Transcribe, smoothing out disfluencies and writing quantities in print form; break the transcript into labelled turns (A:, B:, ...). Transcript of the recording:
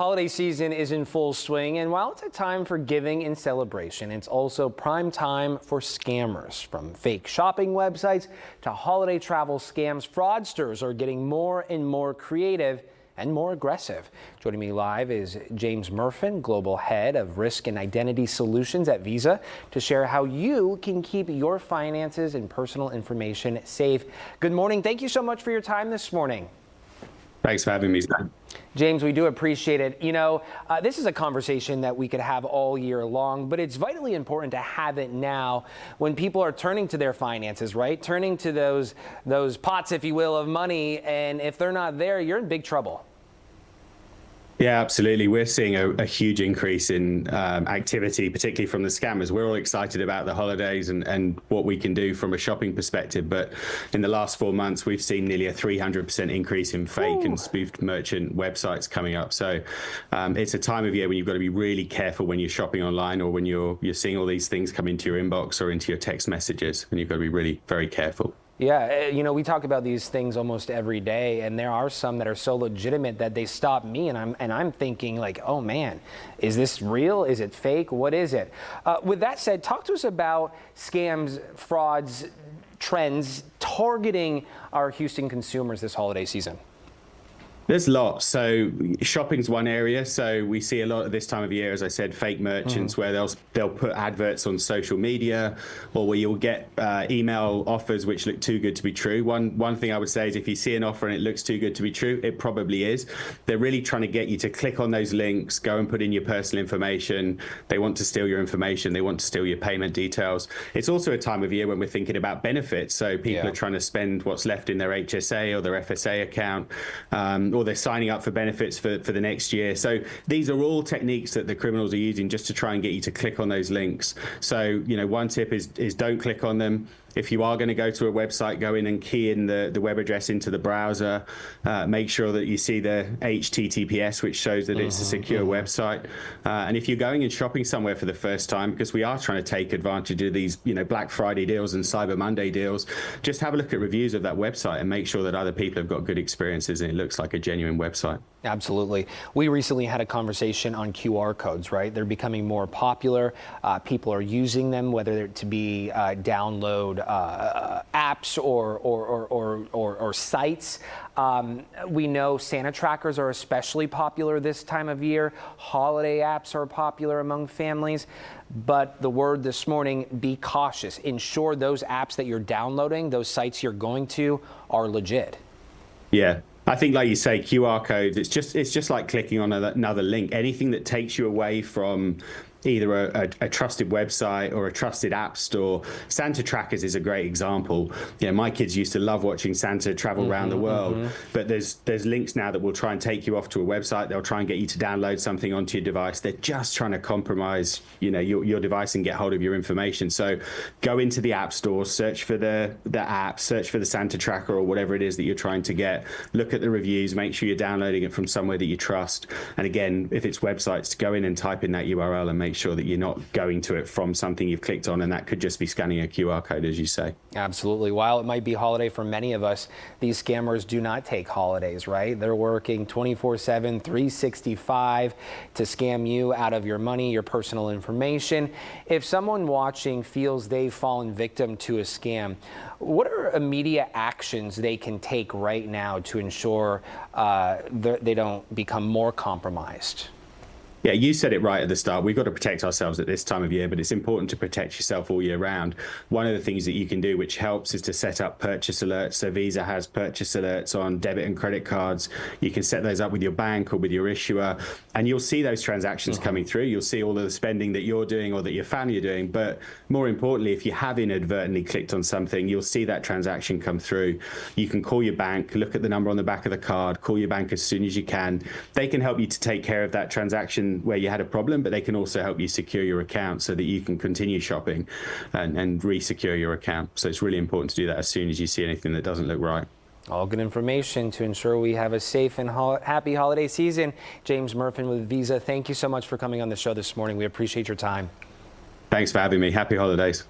A: Holiday season is in full swing, and while it's a time for giving and celebration, it's also prime time for scammers. From fake shopping websites to holiday travel scams, fraudsters are getting more and more creative and more aggressive. Joining me live is James Murfin, Global Head of Risk and Identity Solutions at Visa, to share how you can keep your finances and personal information safe. Good morning. Thank you so much for your time this morning.
B: Thanks for having me, Sam.
A: James, we do appreciate it. This is a conversation that we could have all year long, but it's vitally important to have it now when people are turning to their finances, right? Turning to those pots, if you will, of money. And if they're not there, you're in big trouble.
B: Yeah, absolutely. We're seeing a huge increase in activity, particularly from the scammers. We're all excited about the holidays and what we can do from a shopping perspective. But in the last 4 months, we've seen nearly a 300% increase in fake and spoofed merchant websites coming up. So it's a time of year when you've got to be really careful when you're shopping online or when you're seeing all these things come into your inbox or into your text messages. And you've got to be really very careful.
A: Yeah, we talk about these things almost every day, and there are some that are so legitimate that they stop me, and I'm thinking like, oh man, is this real? Is it fake? What is it? With that said, talk to us about scams, frauds, trends targeting our Houston consumers this holiday season.
B: There's lots. So shopping's one area. So we see a lot at this time of year, as I said, fake merchants where they'll put adverts on social media, or where you'll get email offers which look too good to be true. One thing I would say is if you see an offer and it looks too good to be true, it probably is. They're really trying to get you to click on those links, go and put in your personal information. They want to steal your information. They want to steal your payment details. It's also a time of year when we're thinking about benefits. So people are trying to spend what's left in their HSA or their FSA account, or they're signing up for benefits for the next year. So these are all techniques that the criminals are using just to try and get you to click on those links. So, one tip is don't click on them. If you are going to go to a website, go in and key in the web address into the browser. Make sure that you see the HTTPS, which shows that it's a secure website. And if you're going and shopping somewhere for the first time, because we are trying to take advantage of these, Black Friday deals and Cyber Monday deals, just have a look at reviews of that website and make sure that other people have got good experiences and it looks like a genuine website.
A: Absolutely. We recently had a conversation on QR codes, right? They're becoming more popular. People are using them, whether they're to be download apps or sites. We know Santa trackers are especially popular this time of year. Holiday apps are popular among families. But the word this morning, be cautious. Ensure those apps that you're downloading, those sites you're going to, are legit.
B: Yeah. I think, like you say, QR codes, it's just like clicking on another link. Anything that takes you away from either a trusted website or a trusted app store. Santa trackers is a great example. My kids used to love watching Santa travel around the world, but there's links now that will try and take you off to a website. They'll try and get you to download something onto your device. They're just trying to compromise, your device and get hold of your information. So go into the app store, search for the app, search for the Santa tracker or whatever it is that you're trying to get. Look at the reviews, make sure you're downloading it from somewhere that you trust. And again, if it's websites, go in and type in that URL and make sure that you're not going to it from something you've clicked on, and that could just be scanning a QR code, as you say.
A: Absolutely. While it might be holiday for many of us, these scammers do not take holidays, right? They're working 24/7, 365 to scam you out of your money, your personal information. If someone watching feels they've fallen victim to a scam, what are immediate actions they can take right now to ensure they don't become more compromised?
B: Yeah, you said it right at the start. We've got to protect ourselves at this time of year, but it's important to protect yourself all year round. One of the things that you can do which helps is to set up purchase alerts. So Visa has purchase alerts on debit and credit cards. You can set those up with your bank or with your issuer, and you'll see those transactions coming through. You'll see all of the spending that you're doing or that your family are doing. But more importantly, if you have inadvertently clicked on something, you'll see that transaction come through. You can call your bank, look at the number on the back of the card, call your bank as soon as you can. They can help you to take care of that transaction where you had a problem, but they can also help you secure your account so that you can continue shopping and re-secure your account. So it's really important to do that as soon as you see anything that doesn't look right.
A: All good information to ensure we have a safe and happy holiday season. James Murfin with Visa, thank you so much for coming on the show this morning. We appreciate your time.
B: Thanks for having me. Happy holidays.